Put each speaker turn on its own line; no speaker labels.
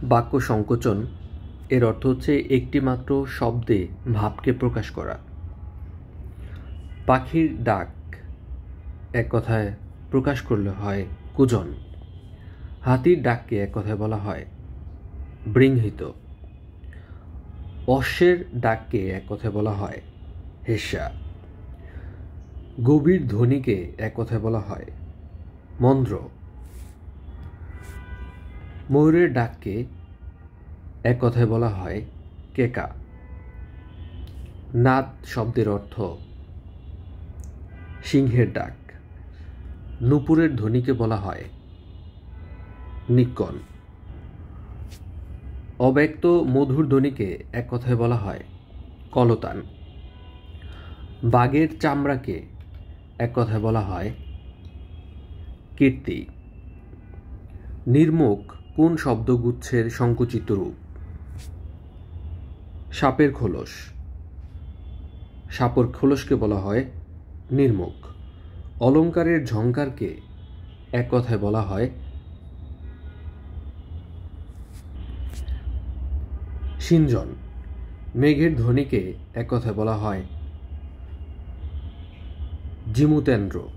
বাক্য সংকোচন এর অর্থ হচ্ছে একটি মাত্র শব্দে ভাবকে প্রকাশ করা। পাখির ডাক এক কথায় প্রকাশ করলে হয় কূজন। হাতির ডাককে এক কথায় বলা হয় বৃংহিত। অশ্বের ডাককে এক কথায় বলা হয় হেস্যা। গভীর ধ্বনিকে এক কথায় বলা হয় মন্দ্র। ময়ূরের ডাককে এক কথায় বলা হয় কেকা। নাদ শব্দের অর্থ সিংহের ডাক। নূপুরের ধ্বনিকে বলা হয় নিক্কণ। অব্যক্ত মধুর ধ্বনিকে এক কথায় বলা হয় কলতান। বাঘের চামড়াকে এক কথায় বলা হয় কীর্তি। নির্মুখ কোন শব্দগুচ্ছের সংকুচিত রূপ? সাপের খোলস। সাপের খোলসকে বলা হয় নির্মুখ। অলঙ্কারের ঝংকারকে এক কথায় বলা হয় সিঞ্জন। মেঘের ধ্বনিকে এক কথায় বলা হয় জিমুতেন্দ্র।